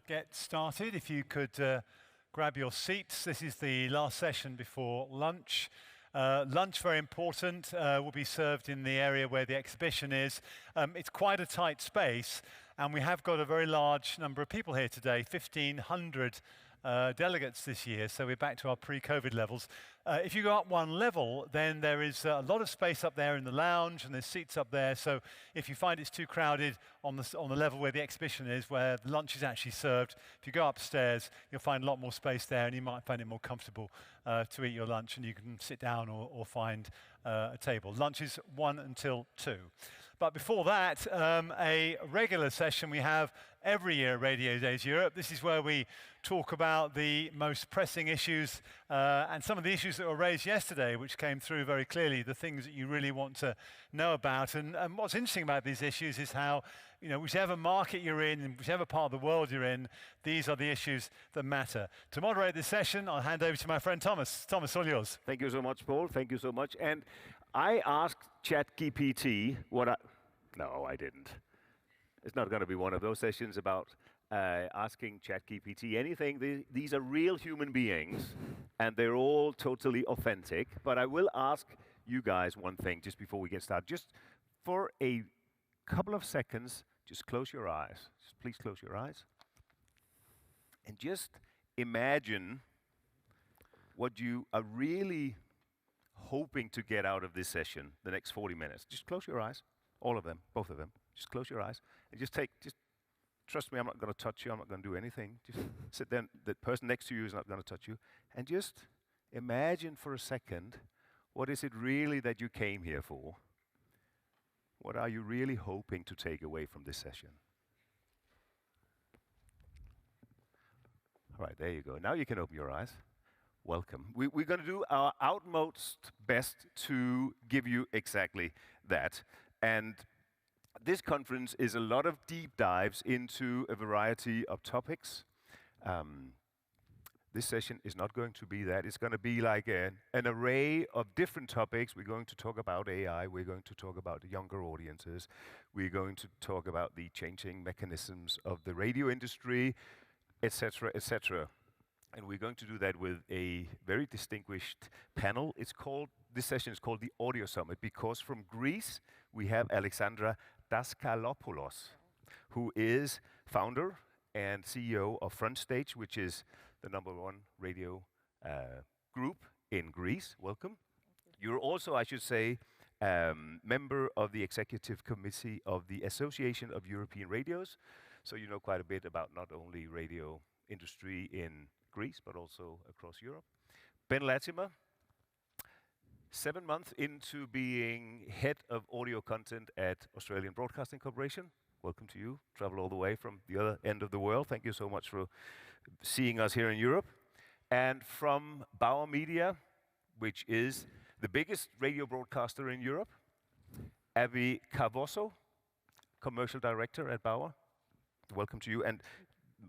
get started. If you could grab your seats. This is the last session before lunch. Lunch, very important, will be served in the area where the exhibition is. It's quite a tight space, and we have got a very large number of people here today, 1,500 delegates this year, so we're back to our pre-COVID levels. If you go up one level, then there is a lot of space up there in the lounge, and there's seats up there, so if you find it's too crowded on the level where the exhibition is, where the lunch is actually served, if you go upstairs, you'll find a lot more space there, and you might find it more comfortable to eat your lunch, and you can sit down or find a table. Lunch is 1 until 2. But before that, a regular session we have every year at Radiodays Europe. This is where we talk about the most pressing issues and some of the issues that were raised yesterday, which came through very clearly, the things that you really want to know about. And what's interesting about these issues is how, you know, whichever market you're in, whichever part of the world you're in, these are the issues that matter. To moderate this session, I'll hand over to my friend Thomas. Thomas, all yours. Thank you so much, Paul. Thank you so much. And I asked ChatGPT what I... No, I didn't. It's not going to be one of those sessions about asking ChatGPT anything. These are real human beings, and they're all totally authentic. But I will ask you guys one thing just before we get started. Just for a couple of seconds, just close your eyes. Just please close your eyes. And just imagine what you are really hoping to get out of this session, the next 40 minutes. Just close your eyes, all of them, both of them. Just close your eyes and just trust me, I'm not going to touch you, I'm not going to do anything. Just sit there, the person next to you is not going to touch you. And just imagine for a second, what is it really that you came here for? What are you really hoping to take away from this session? All right, there you go. Now you can open your eyes. Welcome. We're going to do our utmost best to give you exactly that. And this conference is a lot of deep dives into a variety of topics. This session is not going to be that. It's going to be like an array of different topics. We're going to talk about AI. We're going to talk about the younger audiences. We're going to talk about the changing mechanisms of the radio industry, etc., etc. And we're going to do that with a very distinguished panel. This session is called the Audio Summit because from Greece we have Alexandra Daskalopoulos, who is founder and CEO of Frontstage, which is the #1 radio group in Greece. Welcome. You're also, I should say, member of the executive committee of the Association of European Radios. So you know quite a bit about not only radio industry in Greece, but also across Europe. Ben Latimer, 7 months into being head of audio content at Australian Broadcasting Corporation. Welcome to you. Travel all the way from the other end of the world. Thank you so much for seeing us here in Europe. And from Bauer Media, which is the biggest radio broadcaster in Europe, Avi Cavoso, commercial director at Bauer. Welcome to you. And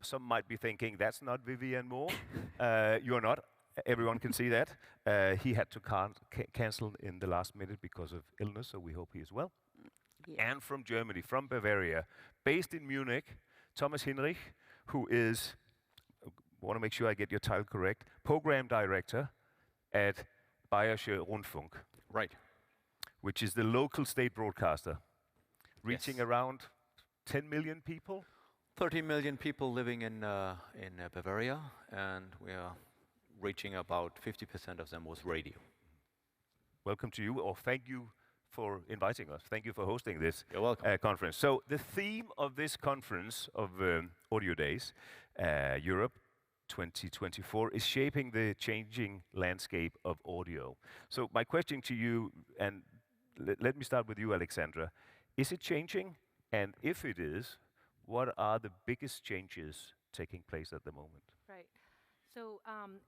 some might be thinking, that's not Vivan Mohr. You're not. Everyone can see that. He had to cancel in the last minute because of illness, so we hope he is well. Yeah. And from Germany, from Bavaria, based in Munich, Thomas Hinrichs, who is, I want to make sure I get your title correct, program director at Bayerischer Rundfunk. Right. Which is the local state broadcaster, reaching around 10 million people. 30 million people living in Bavaria, and we are reaching about 50% of them with radio. Welcome to you, or thank you for inviting us. Thank you for hosting this conference. So the theme of this conference of Audio Days Europe 2024 is shaping the changing landscape of audio. So my question to you, and let me start with you, Alexandra. Is it changing? And if it is, what are the biggest changes taking place at the moment? Right. So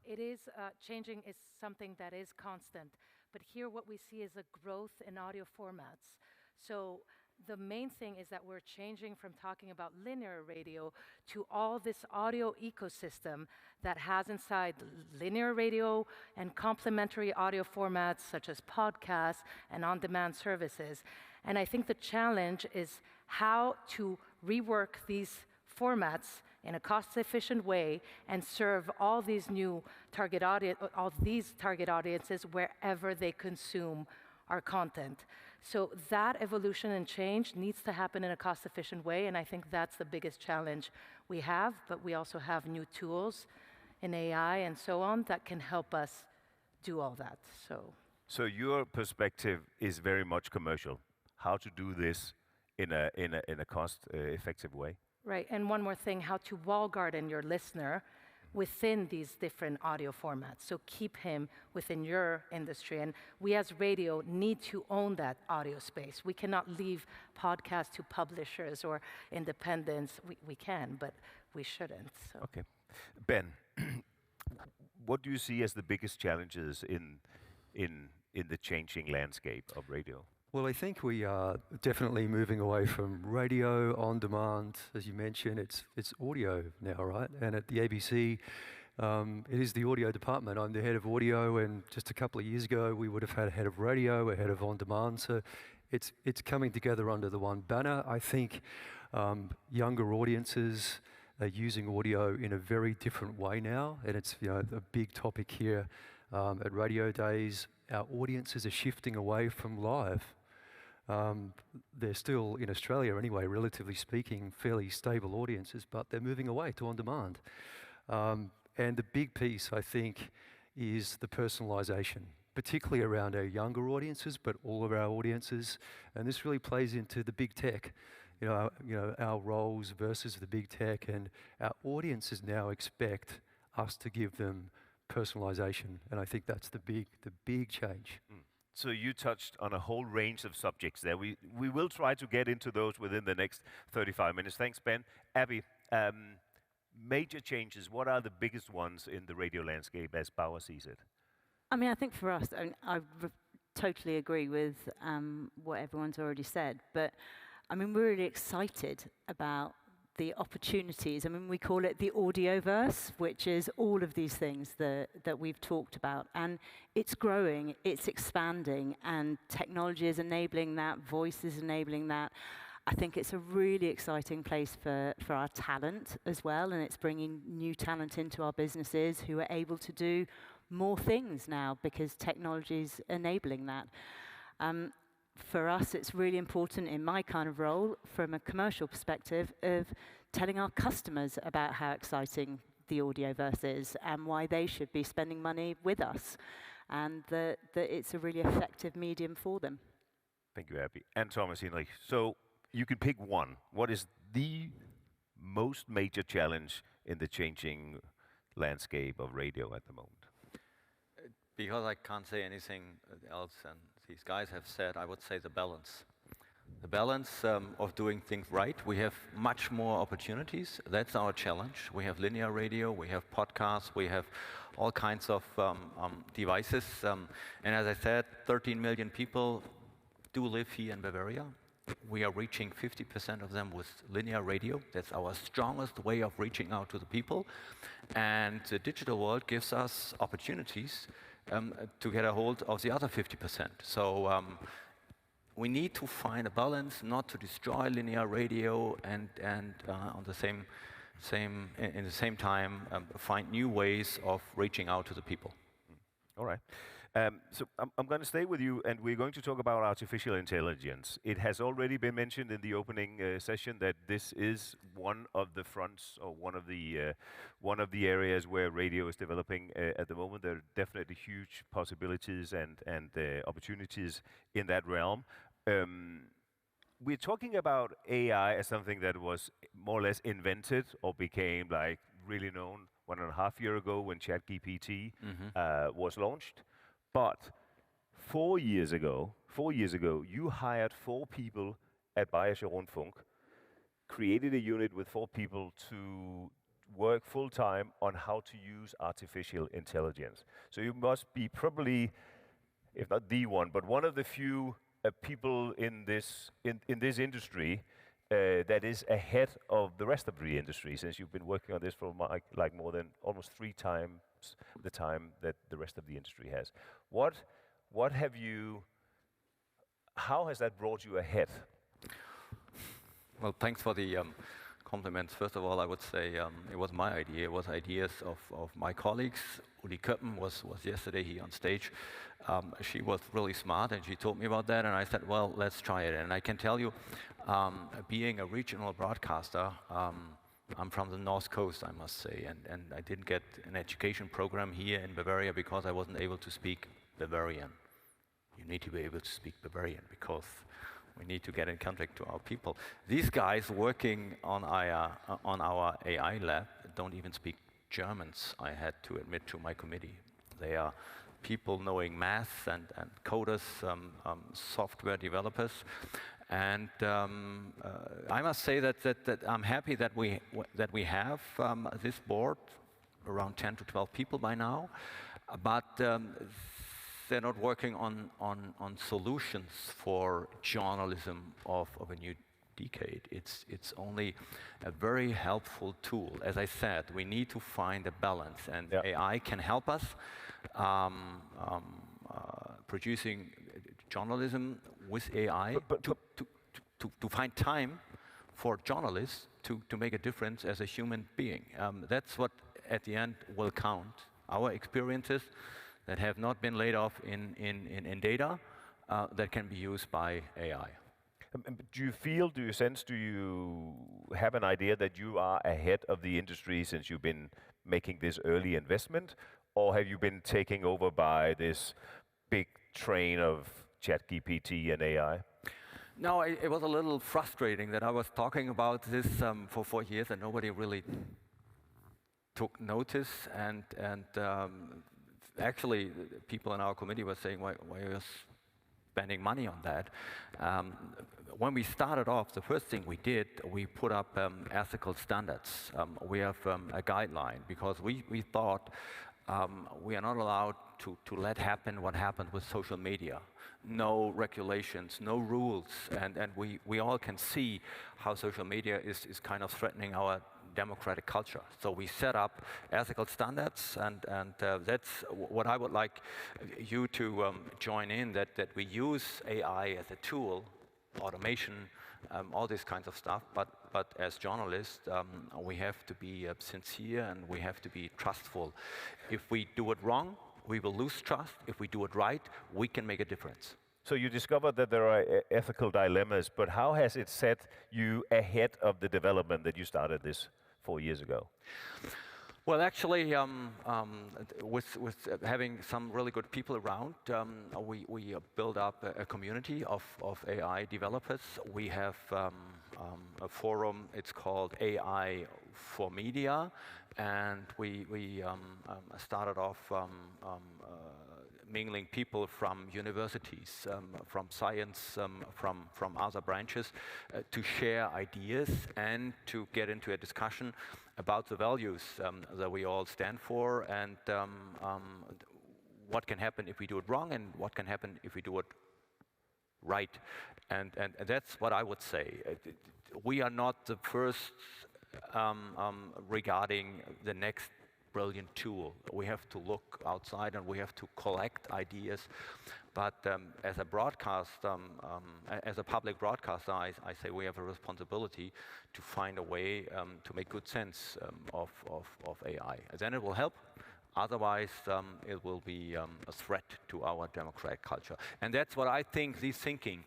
it is changing is something that is constant. But here what we see is a growth in audio formats. So the main thing is that we're changing from talking about linear radio to all this audio ecosystem that has inside linear radio and complementary audio formats such as podcasts and on-demand services. And I think the challenge is how to rework these formats in a cost-efficient way and serve all these new target audiences wherever they consume our content. So that evolution and change needs to happen in a cost-efficient way, and I think that's the biggest challenge we have, but we also have new tools in AI and so on that can help us do all that. So your perspective is very much commercial. How to do this in a cost-effective way? Right, and one more thing, how to wall garden your listener within these different audio formats. So keep him within your industry. And we as radio need to own that audio space. We cannot leave podcasts to publishers or independents. We can, but we shouldn't. So. Okay. Ben, what do you see as the biggest challenges in the changing landscape of radio? Well, I think we are definitely moving away from radio on demand. As you mentioned, it's audio now, right? And at the ABC, it is the audio department. I'm the head of audio, and just a couple of years ago, we would have had a head of radio, a head of on demand. So it's coming together under the one banner. I think younger audiences are using audio in a very different way now, and it's a big topic here at Radiodays. Our audiences are shifting away from live. They're still, in Australia anyway, relatively speaking, fairly stable audiences, but they're moving away to on-demand. And the big piece, I think, is the personalisation, particularly around our younger audiences, but all of our audiences. And this really plays into the big tech, our roles versus the big tech. And our audiences now expect us to give them personalisation, and I think that's the big change. So you touched on a whole range of subjects there. We will try to get into those within the next 35 minutes. Thanks, Ben. Abby, major changes, what are the biggest ones in the radio landscape as Bauer sees it? I mean, I think for us, I totally agree with what everyone's already said, but I mean, we're really excited about the opportunities. I mean, we call it the audioverse, which is all of these things that we've talked about. And it's growing, it's expanding, and technology is enabling that, voice is enabling that. I think it's a really exciting place for our talent as well, and it's bringing new talent into our businesses who are able to do more things now because technology is enabling that. For us, it's really important in my kind of role, from a commercial perspective, of telling our customers about how exciting the audioverse is and why they should be spending money with us, and that it's a really effective medium for them. Thank you, Abby. And Thomas Hinrichs. So you can pick one. What is the most major challenge in the changing landscape of radio at the moment? Because I can't say anything else, and these guys have said, I would say the balance. The balance of doing things right. We have much more opportunities. That's our challenge. We have linear radio, we have podcasts, we have all kinds of devices. And as I said, 13 million people do live here in Bavaria. We are reaching 50% of them with linear radio. That's our strongest way of reaching out to the people. And the digital world gives us opportunities to get a hold of the other 50%. So we need to find a balance, not to destroy linear radio, and on the in the same time find new ways of reaching out to the people. All right. So I'm going to stay with you, and we're going to talk about artificial intelligence. It has already been mentioned in the opening session that this is one of the fronts, or one of the areas where radio is developing at the moment. There are definitely huge possibilities and opportunities in that realm. We're talking about AI as something that was more or less invented or became like really known 1.5 years ago when ChatGPT was launched. But 4 years ago, you hired 4 people at Bayerischer Rundfunk, created a unit with 4 people to work full time on how to use artificial intelligence. So you must be probably, if not the one, but one of the few people in this industry that is ahead of the rest of the industry, since you've been working on this for like more than almost 3 times the time that the rest of the industry has. How has that brought you ahead? Well, thanks for the compliments. First of all, I would say it was my idea. It was ideas of my colleagues. Uli Köppen was yesterday here on stage. She was really smart, and she told me about that, and I said, well, let's try it. And I can tell you, being a regional broadcaster, I'm from the North Coast, I must say, and I didn't get an education program here in Bavaria because I wasn't able to speak Bavarian. You need to be able to speak Bavarian because we need to get in contact to our people. These guys working on our AI lab don't even speak Germans, I had to admit to my committee. They are people knowing math and coders, software developers. And I must say that I'm happy that we have this board, around 10 to 12 people by now, but they're not working on solutions for journalism of a new decade. It's only a very helpful tool. As I said, we need to find a balance, and AI can help us producing journalism with AI to find time for journalists to make a difference as a human being. That's what at the end will count. Our experiences that have not been laid off in data that can be used by AI. Do you sense, do you have an idea that you are ahead of the industry since you've been making this early investment? Or have you been taken over by this big train of ChatGPT and AI? No, it was a little frustrating that I was talking about this for 4 years and nobody really took notice. And actually, people in our committee were saying, why are you spending money on that? When we started off, the first thing we did, we put up ethical standards. We have a guideline because we thought we are not allowed to let happen what happened with social media. No regulations, no rules, and we all can see how social media is kind of threatening our democratic culture. So we set up ethical standards, and that's what I would like you to join in, that we use AI as a tool, automation, all these kinds of stuff, but as journalists, we have to be sincere and we have to be trustful. If we do it wrong, we will lose trust. If we do it right, we can make a difference. So you discovered that there are ethical dilemmas, but how has it set you ahead of the development that you started this 4 years ago? Well, actually, with having some really good people around, we build up a community of AI developers. We have a forum, it's called AI for Media, and we started off mingling people from universities, from science, from other branches, to share ideas and to get into a discussion about the values that we all stand for, and what can happen if we do it wrong and what can happen if we do it right. And that's what I would say. We are not the first regarding the next brilliant tool. We have to look outside and we have to collect ideas. But as a broadcaster, as a public broadcaster, I say we have a responsibility to find a way to make good sense of AI. And then it will help. Otherwise, it will be a threat to our democratic culture. And that's what I think this thinking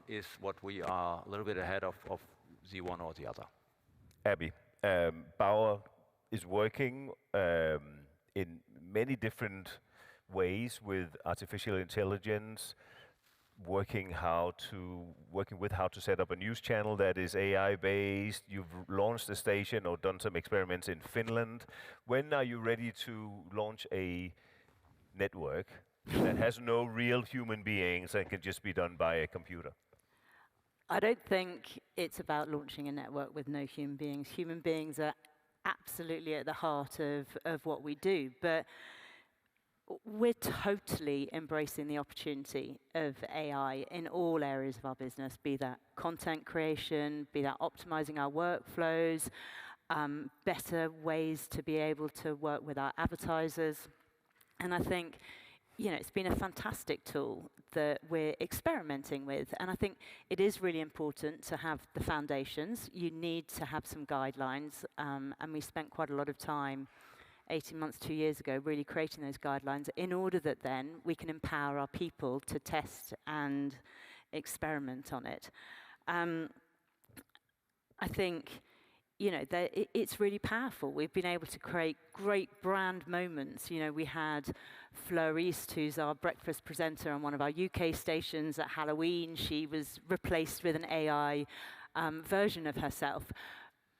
is what we are a little bit ahead of the one or the other. Abby, Bauer is working in many different ways with artificial intelligence, working with how to set up a news channel that is AI based. You've launched a station or done some experiments in Finland. When are you ready to launch a network that has no real human beings and can just be done by a computer? I don't think it's about launching a network with no human beings. Human beings are absolutely at the heart of what we do, but we're totally embracing the opportunity of AI in all areas of our business, be that content creation, be that optimizing our workflows, better ways to be able to work with our advertisers. And I think, it's been a fantastic tool that we're experimenting with. And I think it is really important to have the foundations. You need to have some guidelines, and we spent quite a lot of time 18 months, 2 years ago, really creating those guidelines in order that then we can empower our people to test and experiment on it. I think, you know, it's really powerful. We've been able to create great brand moments. You know, we had Fleur East, who's our breakfast presenter on one of our UK stations at Halloween. She was replaced with an AI version of herself.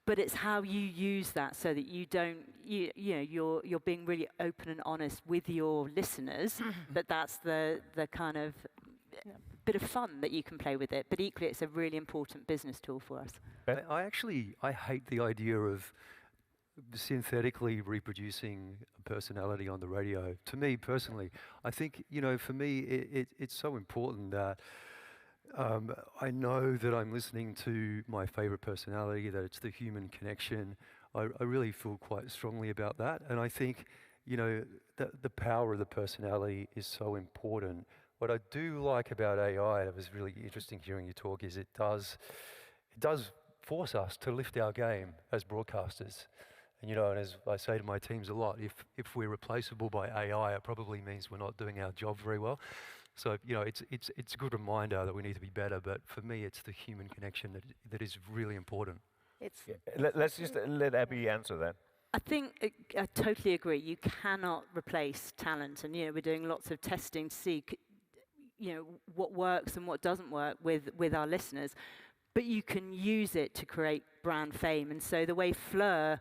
But it's how you use that so that you don't, you know, you're being really open and honest with your listeners. That's the kind of bit of fun that you can play with it. But equally, it's a really important business tool for us. I hate the idea of synthetically reproducing a personality on the radio. To me personally, I think, you know, for me, it's so important that I know that I'm listening to my favorite personality, that it's the human connection. I really feel quite strongly about that. And I think, you know, the power of the personality is so important. What I do like about AI, it was really interesting hearing you talk, is it does force us to lift our game as broadcasters. And, you know, and as I say to my teams a lot, if we're replaceable by AI, it probably means we're not doing our job very well. So, you know, it's a good reminder that we need to be better, but for me, it's the human connection that is really important. Let's just let Abby answer that. I think I totally agree. You cannot replace talent, and, you know, we're doing lots of testing to see, you know, what works and what doesn't work with our listeners, but you can use it to create brand fame. And so the way Fleur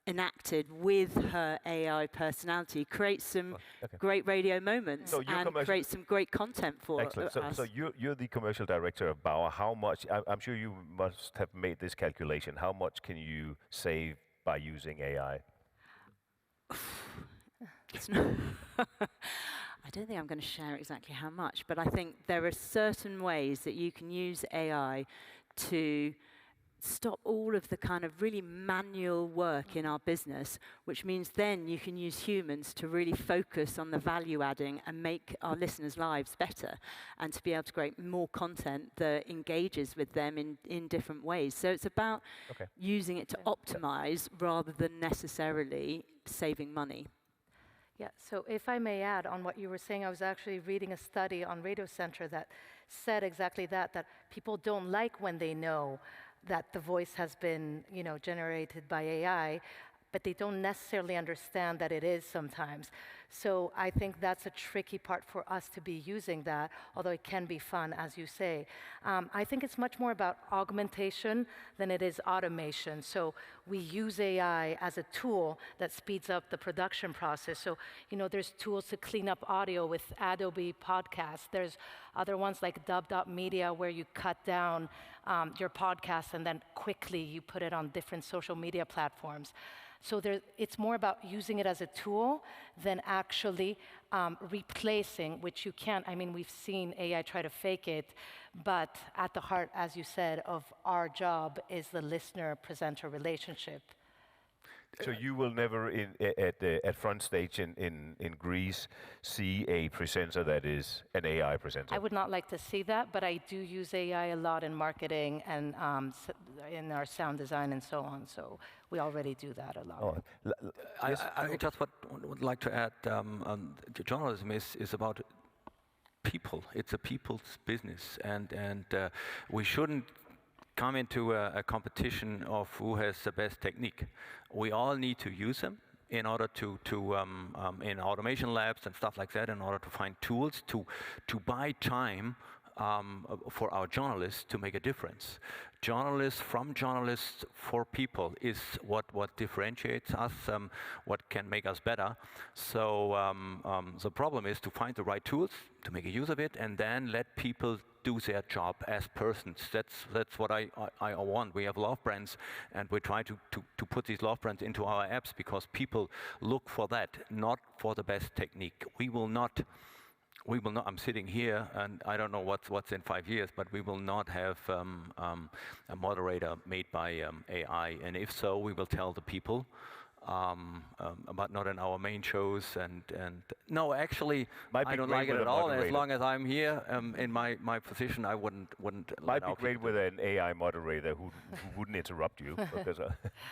enacted with her AI personality creates some great radio moments and creates some great content for us. So you're the commercial director of Bauer. How much, I'm sure you must have made this calculation, how much can you save by using AI? I don't think I'm going to share exactly how much, but I think there are certain ways that you can use AI to stop all of the kind of really manual work in our business, which means then you can use humans to really focus on the value adding and make our listeners' lives better, and to be able to create more content that engages with them in different ways. So it's about using it to optimize rather than necessarily saving money. Yeah, so if I may add on what you were saying, I was actually reading a study on Radio Center that said exactly that people don't like when they know that the voice has been, you know, generated by AI, but they don't necessarily understand that it is sometimes. So I think that's a tricky part for us to be using that, although it can be fun, as you say. I think it's much more about augmentation than it is automation. So we use AI as a tool that speeds up the production process. So, you know, there's tools to clean up audio with Adobe Podcasts. There's other ones like Dub.media where you cut down your podcast and then quickly you put it on different social media platforms. So it's more about using it as a tool than actually replacing, which you can't. I mean, we've seen AI try to fake it, but at the heart, as you said, of our job is the listener-presenter relationship. So you will never at Frontstage in Greece see a presenter that is an AI presenter? I would not like to see that, but I do use AI a lot in marketing and in our sound design and so on. So we already do that a lot. I just would like to add, journalism is about people. It's a people's business, and we shouldn't come into a competition of who has the best technique. We all need to use them in order to in automation labs and stuff like that, in order to find tools to buy time for our journalists to make a difference. Journalists for people is what differentiates us, what can make us better. So the problem is to find the right tools, to make a use of it, and then let people do their job as persons. That's what I want. We have love brands, and we try to put these love brands into our apps because people look for that, not for the best technique. We will not, I'm sitting here, and I don't know what's in 5 years, but we will not have a moderator made by AI. And if so, we will tell the people but not in our main shows. And no, actually, I don't like it at all. As long as I'm here in my position, I wouldn't. Might be great with an AI moderator who wouldn't interrupt you. Because,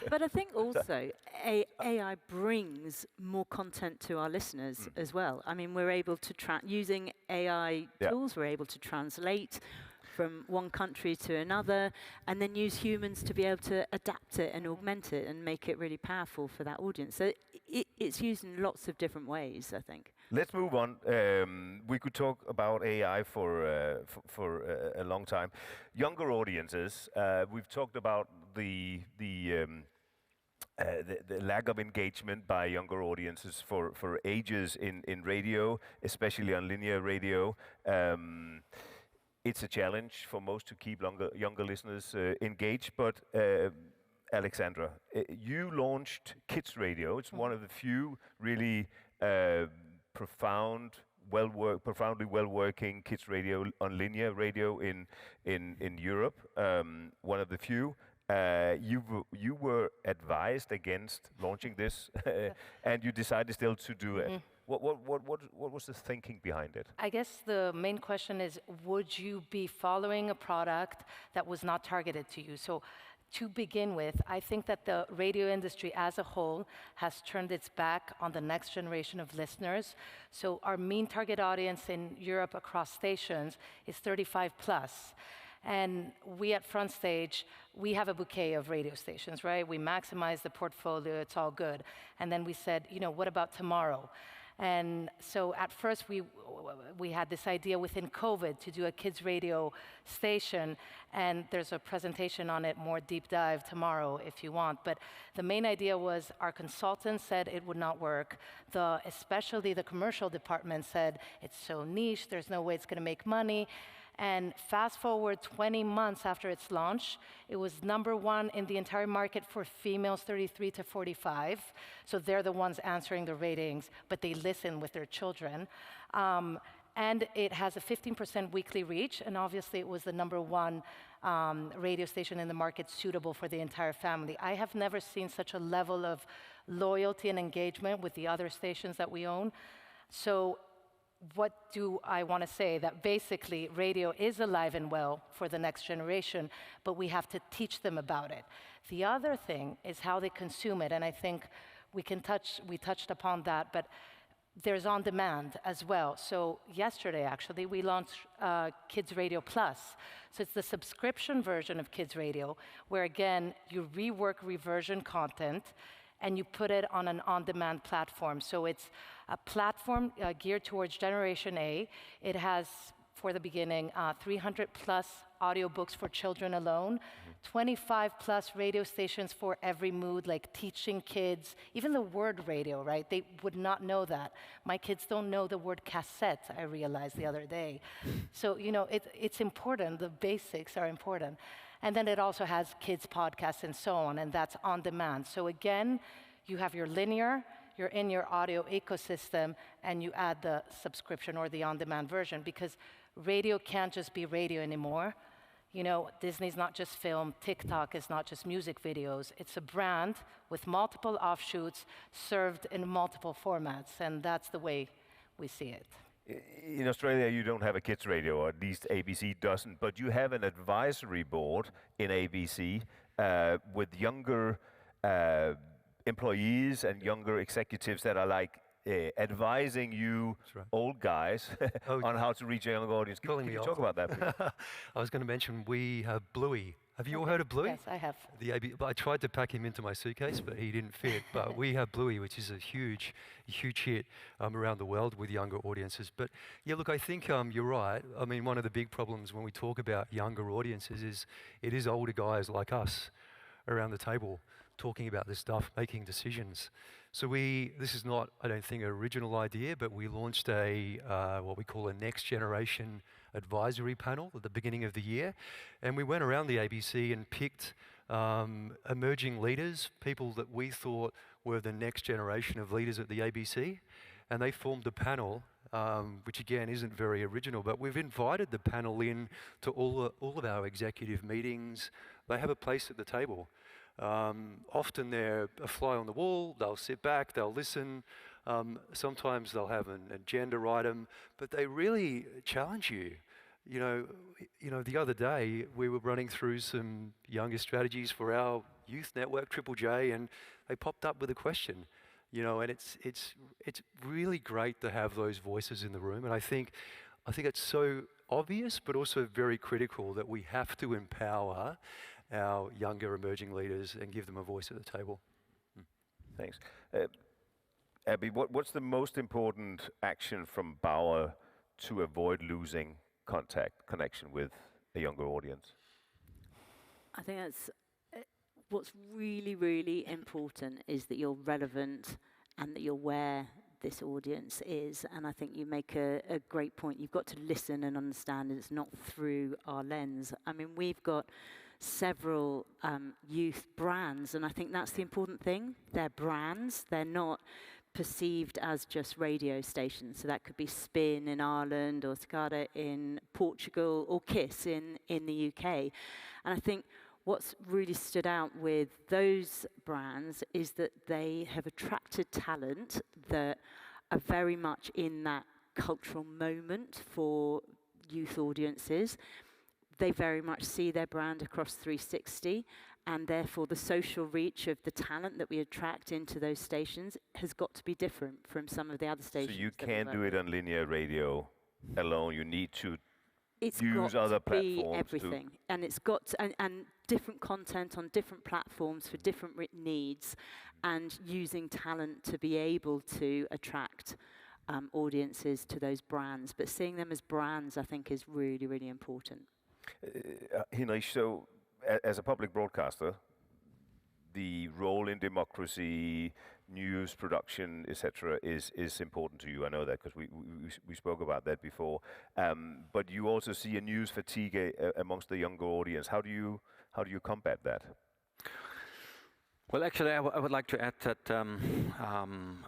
but I think also AI brings more content to our listeners as well. I mean, we're able to using AI tools, we're able to translate from one country to another, and then use humans to be able to adapt it and augment it and make it really powerful for that audience. So it's used in lots of different ways, I think. Let's move on. We could talk about AI for a long time. Younger audiences, we've talked about the lack of engagement by younger audiences for ages in radio, especially on linear radio. It's a challenge for most to keep younger listeners engaged, but Alexandra, you launched Kids Radio. It's one of the few really profoundly well-working kids radio on linear radio in Europe. One of the few. You were advised against launching this, and you decided still to do it. What was the thinking behind it? I guess the main question is, would you be following a product that was not targeted to you? So to begin with, I think that the radio industry as a whole has turned its back on the next generation of listeners. So our mean target audience in Europe across stations is 35 plus. And we at Frontstage, we have a bouquet of radio stations, right? We maximize the portfolio, it's all good. And then we said, what about tomorrow? And so at first we had this idea within COVID to do a kids radio station, and there's a presentation on it, more deep dive tomorrow if you want. But the main idea was our consultants said it would not work. Especially the commercial department said it's so niche, there's no way it's gonna make money. And fast forward 20 months after its launch, it was #1 in the entire market for females 33 to 45. So they're the ones answering the ratings, but they listen with their children. And it has a 15% weekly reach, and obviously it was the #1 radio station in the market suitable for the entire family. I have never seen such a level of loyalty and engagement with the other stations that we own. So what do I want to say? That basically radio is alive and well for the next generation, but we have to teach them about it. The other thing is how they consume it, and I think we touched upon that, but there's on demand as well. So yesterday, actually, we launched Kids Radio Plus. So it's the subscription version of Kids Radio, where again, you rework reversion content and you put it on an on-demand platform. So it's a platform geared towards Generation A. It has, for the beginning, 300 plus audiobooks for children alone, 25 plus radio stations for every mood, like teaching kids, even the word radio, right? They would not know that. My kids don't know the word cassette, I realized the other day. So, it's important, the basics are important. And then it also has kids podcasts and so on, and that's on demand. So again, you have your linear, you're in your audio ecosystem, and you add the subscription or the on-demand version, because radio can't just be radio anymore. Disney's not just film, TikTok is not just music videos. It's a brand with multiple offshoots served in multiple formats, and that's the way we see it. In Australia, you don't have a kids radio, or at least ABC doesn't, but you have an advisory board in ABC with younger employees and younger executives that are like advising you old guys on how to reach a younger audience. Can you talk about that, please? I was going to mention we have Bluey. Have you all heard of Bluey? Yes, I have. I tried to pack him into my suitcase, but he didn't fit. But we have Bluey, which is a huge hit around the world with younger audiences. But yeah, look, I think you're right. I mean, one of the big problems when we talk about younger audiences is it is older guys like us around the table talking about this stuff, making decisions. So this is not, I don't think, an original idea, but we launched what we call a next generation advisory panel at the beginning of the year. And we went around the ABC and picked emerging leaders, people that we thought were the next generation of leaders at the ABC. And they formed a panel, which again isn't very original, but we've invited the panel in to all of our executive meetings. They have a place at the table. Often they're a fly on the wall. They'll sit back, they'll listen. Sometimes they'll have an agenda item, but they really challenge you. You know, the other day we were running through some younger strategies for our youth network, Triple J, and they popped up with a question. You know, and it's really great to have those voices in the room, and I think it's so obvious, but also very critical that we have to empower our younger emerging leaders and give them a voice at the table. Thanks. Abby, what's the most important action from Bauer to avoid losing connection with a younger audience? I think that's what's really, really important is that you're relevant and that you're where this audience is. And I think you make a great point. You've got to listen and understand it's not through our lens. I mean, we've got several youth brands, and I think that's the important thing. They're brands. They're not perceived as just radio stations. So that could be Spin in Ireland or Cicada in Portugal or Kiss in the UK. And I think what's really stood out with those brands is that they have attracted talent that are very much in that cultural moment for youth audiences. They very much see their brand across 360, and therefore the social reach of the talent that we attract into those stations has got to be different from some of the other stations. So you can't do it on linear radio alone. You need to it's use got other to platforms. Be everything, and it's got to, and different content on different platforms for different needs, and using talent to be able to attract audiences to those brands. But seeing them as brands, I think, is really, really important. Hinrichs, so as a public broadcaster, the role in democracy, news production, etc., is important to you. I know that because we spoke about that before. But you also see a news fatigue amongst the younger audience. How do you combat that? Well, actually, I would like to add that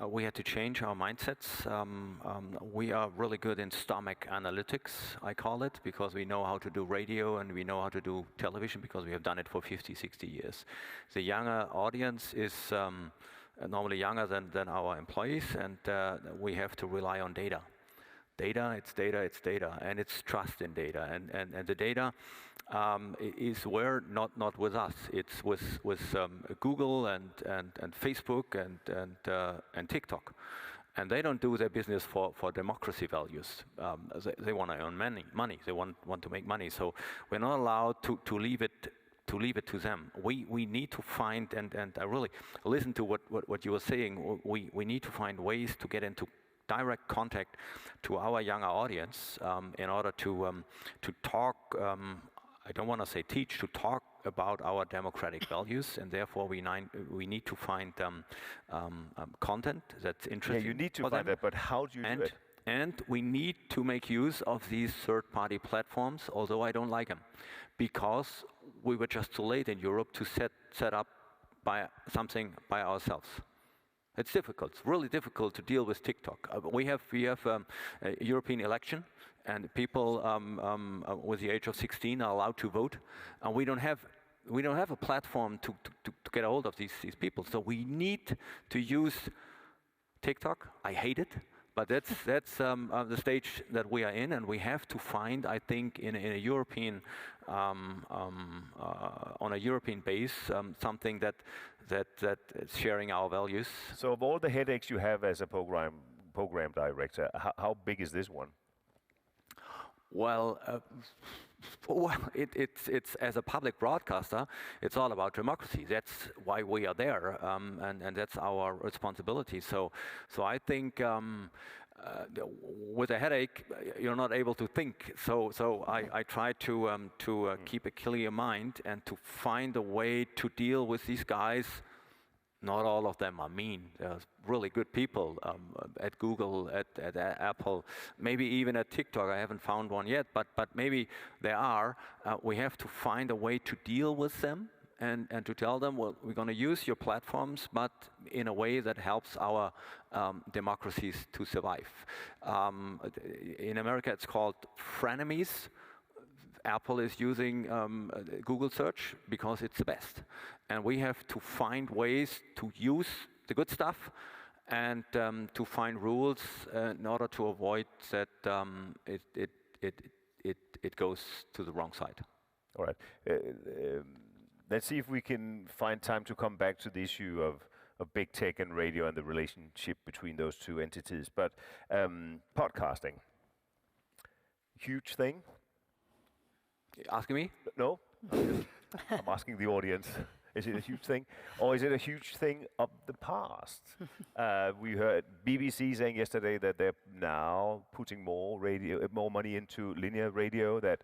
we had to change our mindsets. We are really good in stomach analytics, I call it, because we know how to do radio and we know how to do television because we have done it for 50, 60 years. The younger audience is normally younger than our employees, and we have to rely on data. Data, it's data, and it's trust in data. And the data is where, not with us. It's with Google and Facebook and TikTok. And they don't do their business for democracy values. They want to earn money. They want to make money. So we're not allowed to leave it to them. We need to find, and I really listen to what you were saying. We need to find ways to get into direct contact to our younger audience in order to talk. I don't want to say teach, to talk about our democratic values, and therefore we need to find content that's interesting. Yeah, you need to find that, but how do you do it? And we need to make use of these third-party platforms, although I don't like them, because we were just too late in Europe to set up something by ourselves. It's difficult. It's really difficult to deal with TikTok. We have a European election, and people with the age of 16 are allowed to vote, and we don't have a platform to get a hold of these people. So we need to use TikTok. I hate it, but that's the stage that we are in, and we have to find, I think, in a European on a European base, something that is sharing our values. So of all the headaches you have as a program director, how big is this one? Well, it's as a public broadcaster, it's all about democracy. That's why we are there, and that's our responsibility. So I think with a headache, you're not able to think. So I try to keep a clear mind and to find a way to deal with these guys. Not all of them are mean. There's really good people at Google, at Apple, maybe even at TikTok. I haven't found one yet, but maybe there are. We have to find a way to deal with them and to tell them, well, we're going to use your platforms, but in a way that helps our democracies to survive. In America, it's called frenemies. Apple is using Google search because it's the best. And we have to find ways to use the good stuff and to find rules in order to avoid that it goes to the wrong side. All right. Let's see if we can find time to come back to the issue of big tech and radio and the relationship between those two entities. But podcasting, huge thing. Asking me? No, I'm asking the audience. Is it a huge thing, or is it a huge thing of the past? We heard BBC saying yesterday that they're now putting more money into linear radio. That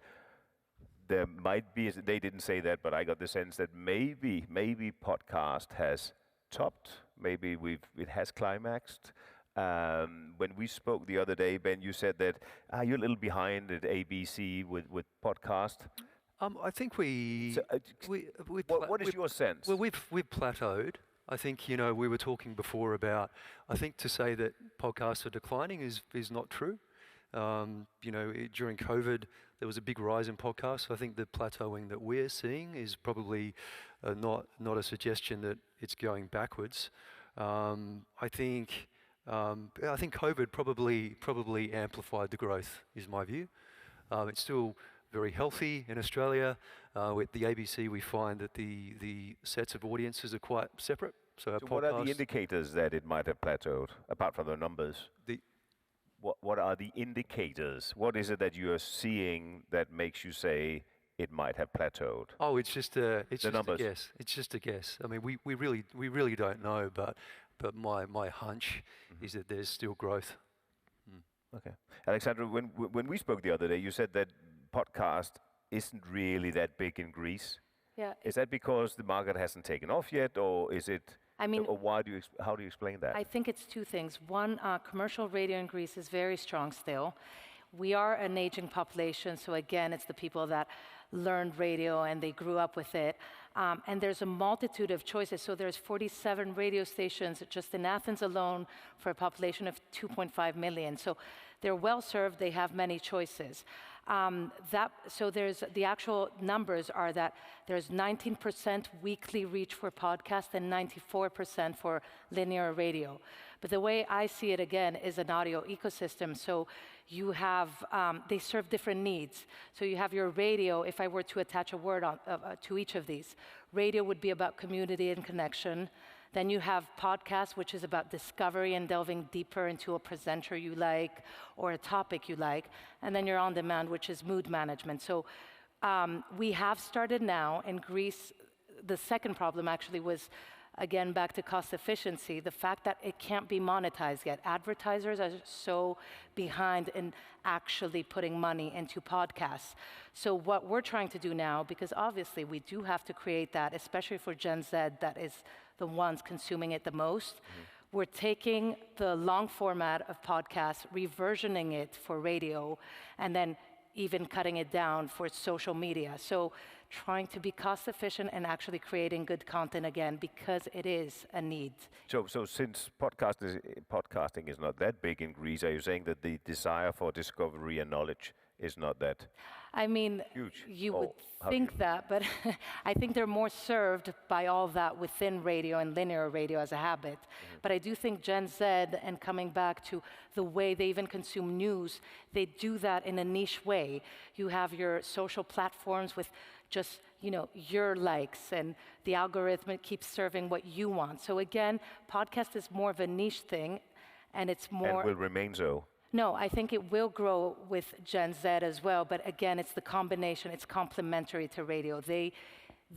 there might be, they didn't say that, but I got the sense that maybe podcast has topped. Maybe it has climaxed. When we spoke the other day, Ben, you said that you're a little behind at ABC with podcast. I think what is your sense? Well, we've plateaued. I think we were talking before about. I think to say that podcasts are declining is not true. During COVID, there was a big rise in podcasts. I think the plateauing that we're seeing is probably not a suggestion that it's going backwards. I think COVID probably amplified the growth. Is my view. It's still very healthy in Australia. With the ABC, we find that the sets of audiences are quite separate. So what are the indicators that it might have plateaued, apart from the numbers? What are the indicators? What is it that you are seeing that makes you say it might have plateaued? Oh, it's just a numbers. guess. It's just a guess. I mean, we really don't know, but my hunch is that there's still growth. Okay, Alexandra, when we spoke the other day, you said that podcast isn't really that big in Greece. Yeah. Is that because the market hasn't taken off yet, or is it? I mean, or how do you explain that? I think it's two things. One, commercial radio in Greece is very strong still. We are an aging population, so again, it's the people that learned radio and they grew up with it. And there's a multitude of choices. So there's 47 radio stations just in Athens alone for a population of 2.5 million. So they're well served, they have many choices. So there's the actual numbers are that there's 19% weekly reach for podcasts and 94% for linear radio. But the way I see it again is an audio ecosystem. So you have, they serve different needs. So you have your radio, if I were to attach a word to each of these, radio would be about community and connection. Then you have podcasts, which is about discovery and delving deeper into a presenter you like or a topic you like. And then you're on demand, which is mood management. So we have started now in Greece. The second problem actually was, again, back to cost efficiency, the fact that it can't be monetized yet. Advertisers are so behind in actually putting money into podcasts. So what we're trying to do now, because obviously we do have to create that, especially for Gen Z, that is the ones consuming it the most. We're taking the long format of podcasts, reversioning it for radio, and then even cutting it down for social media. So trying to be cost efficient and actually creating good content again, because it is a need. So since podcasting is not that big in Greece, are you saying that the desire for discovery and knowledge is not that I mean, huge? you would think that, but I think they're more served by all that within radio and linear radio as a habit. But I do think Gen Z, and coming back to the way they even consume news, they do that in a niche way. You have your social platforms with just, your likes, and the algorithm keeps serving what you want. So again, podcast is more of a niche thing, and it's more... And will remain so. No, I think it will grow with Gen Z as well, but again, it's the combination, it's complementary to radio.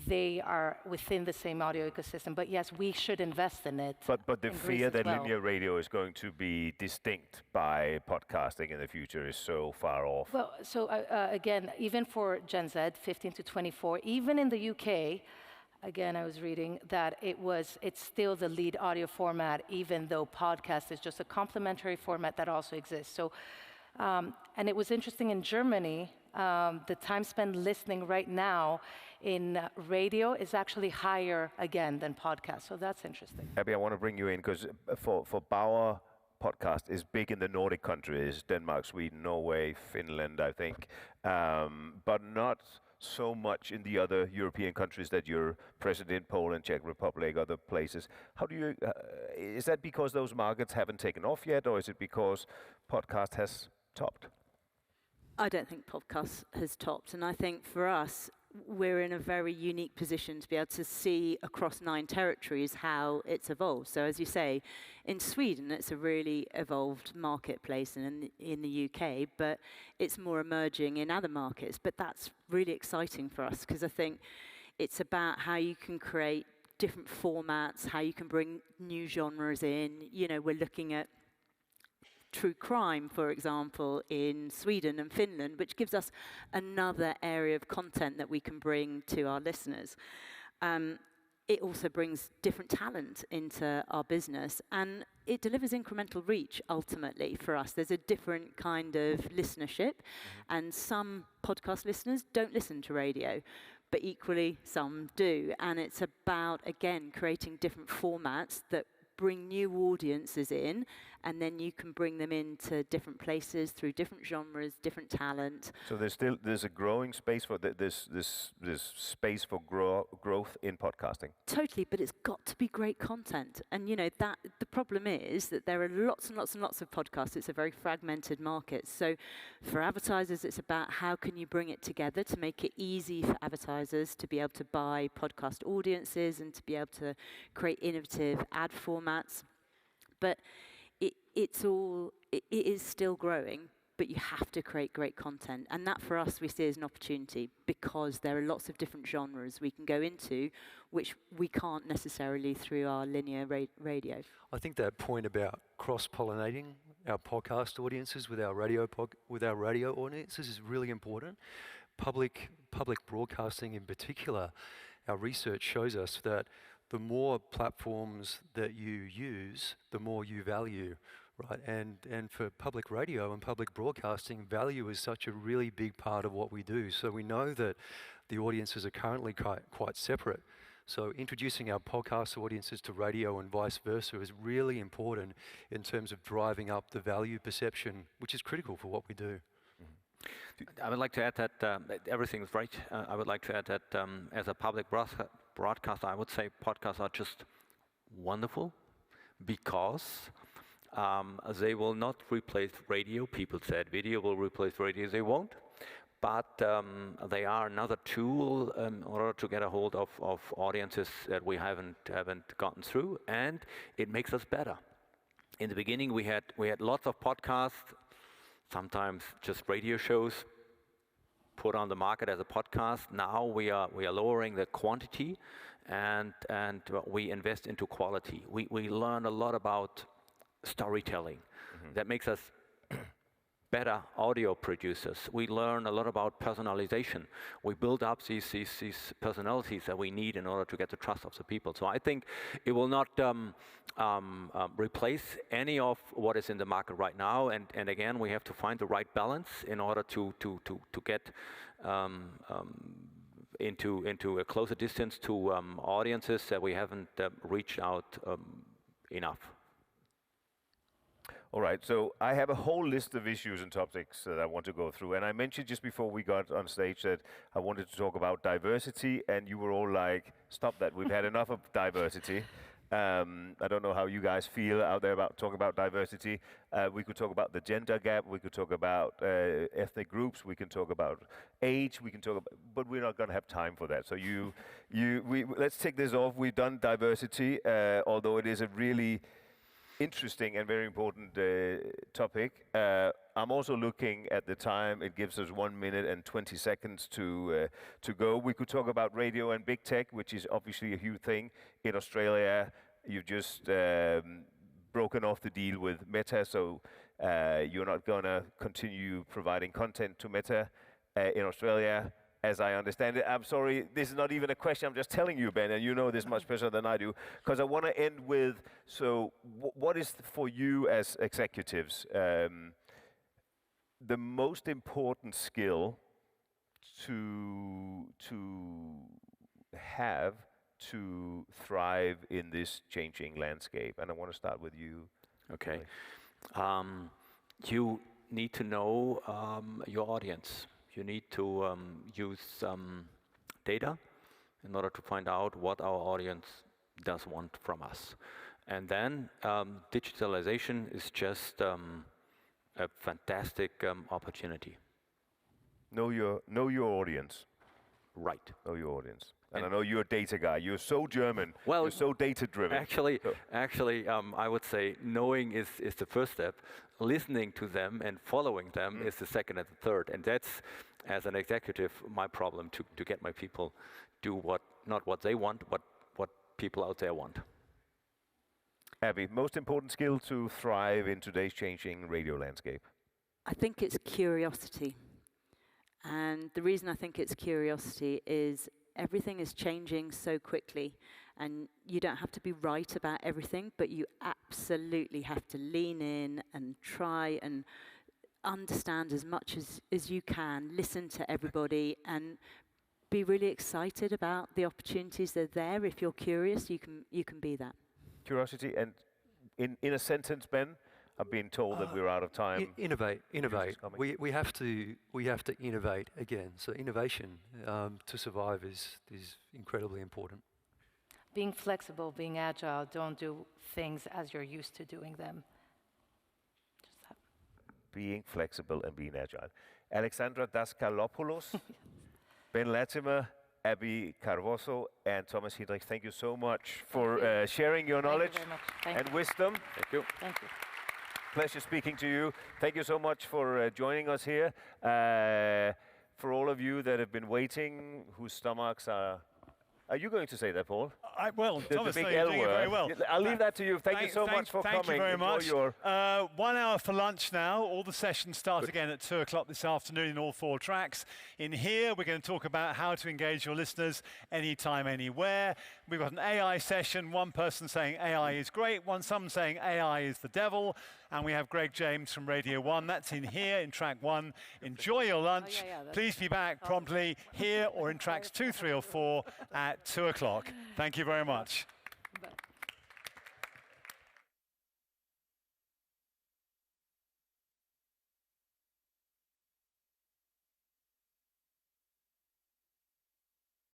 They are within the same audio ecosystem, but yes, we should invest in it. But the fear that linear radio is going to be distinct by podcasting in the future is so far off. Well, so again, even for Gen Z, 15 to 24, even in the UK, again, I was reading that it's still the lead audio format, even though podcast is just a complementary format that also exists. So, and it was interesting in Germany, the time spent listening right now in radio is actually higher again than podcast. So that's interesting. Abby, I want to bring you in because for Bauer, podcast is big in the Nordic countries, Denmark, Sweden, Norway, Finland, I think, but not so much in the other European countries that you're present in, Poland, Czech Republic, other places. How do you, is that because those markets haven't taken off yet, or is it because podcast has topped? I don't think podcast has topped, and I think for us, we're in a very unique position to be able to see across 9 territories how it's evolved. So as you say, in Sweden, it's a really evolved marketplace and in the UK, but it's more emerging in other markets. But that's really exciting for us because I think it's about how you can create different formats, how you can bring new genres in. You know, we're looking at true crime, for example, in Sweden and Finland, which gives us another area of content that we can bring to our listeners. It also brings different talent into our business, and it delivers incremental reach, ultimately, for us. There's a different kind of listenership, and some podcast listeners don't listen to radio, but equally, some do. And it's about, again, creating different formats that bring new audiences in, and then you can bring them into different places through different genres, different talent. So there's a growing space for this space for growth in podcasting. Totally, but it's got to be great content. And you know that the problem is that there are lots and lots and lots of podcasts. It's a very fragmented market. So for advertisers, it's about how can you bring it together to make it easy for advertisers to be able to buy podcast audiences and to be able to create innovative ad formats. But it is still growing, but you have to create great content. And that for us we see as an opportunity because there are lots of different genres we can go into, which we can't necessarily through our linear radio. I think that point about cross-pollinating our podcast audiences with our radio audiences is really important. Public broadcasting in particular, our research shows us that the more platforms that you use, the more you value, right? And for public radio and public broadcasting, value is such a really big part of what we do. So we know that the audiences are currently quite separate. So introducing our podcast audiences to radio and vice versa is really important in terms of driving up the value perception, which is critical for what we do. I would like to add that everything is right. I would like to add that as a public broadcaster, I would say podcasts are just wonderful because they will not replace radio. People said video will replace radio. They won't. But they are another tool in order to get a hold of audiences that we haven't gotten through, and it makes us better. In the beginning, we had lots of podcasts, sometimes just radio shows put on the market as a podcast. Now we are lowering the quantity and we invest into quality. We learn a lot about storytelling. That makes us better audio producers. We learn a lot about personalization. We build up these personalities that we need in order to get the trust of the people. So I think it will not replace any of what is in the market right now. And again, we have to find the right balance in order to get into a closer distance to audiences that we haven't reached out enough. All right, so I have a whole list of issues and topics that I want to go through. And I mentioned just before we got on stage that I wanted to talk about diversity, and you were all like, stop that, we've had enough of diversity. I don't know how you guys feel out there about talking about diversity. We could talk about the gender gap, we could talk about ethnic groups, we can talk about age, we can talk about, but we're not going to have time for that. So let's take this off. We've done diversity, although it is a really interesting and very important topic. I'm also looking at the time. It gives us 1 minute and 20 seconds to go. We could talk about radio and big tech, which is obviously a huge thing. In Australia, you've just broken off the deal with Meta, so you're not going to continue providing content to Meta in Australia. As I understand it, I'm sorry, this is not even a question, I'm just telling you, Ben, and you know this much better than I do, because I want to end with, so what is for you as executives the most important skill to have to thrive in this changing landscape? And I want to start with you. Okay. You need to know your audience. You need to use data in order to find out what our audience does want from us. And then digitalization is just a fantastic opportunity. Know your audience. Right. Know your audience. And I know you're a data guy. You're so German. Well, you're so data-driven. Actually, I would say knowing is the first step. Listening to them and following them is the second and the third. And that's, as an executive, my problem to get my people do not what they want, but what people out there want. Abby, most important skill to thrive in today's changing radio landscape? I think it's curiosity. And the reason I think it's curiosity is everything is changing so quickly, and you don't have to be right about everything, but you absolutely have to lean in and try and understand as much as you can, listen to everybody, and be really excited about the opportunities that are there. If you're curious, you can be that. Curiosity, and in a sentence, Ben, I've been told that we're out of time. Innovate. We have to innovate again. So innovation to survive is incredibly important. Being flexible, being agile, don't do things as you're used to doing them. Just that. Being flexible and being agile. Alexandra Daskalopoulos, Ben Latimer, Abby Carvoso, and Thomas Hinrichs, thank you so much for sharing your knowledge and wisdom. Thank you. Thank you. Pleasure speaking to you. Thank you so much for joining us here. For all of you that have been waiting, whose stomachs are you going to say that, Paul? I will. Thomas, the big you're L doing it word. very well. I'll leave that to you. Thank you so much for coming. Thank you very much. Your 1 hour for lunch now. All the sessions start again at 2 o'clock this afternoon in all 4 tracks. In here, we're going to talk about how to engage your listeners anytime, anywhere. We've got an AI session. One person saying AI is great. Some saying AI is the devil. And we have Greg James from Radio 1. That's in here in track 1. Enjoy your lunch. Please be back promptly here or in tracks 2, 3 or 4 at 2 o'clock. Thank you very much.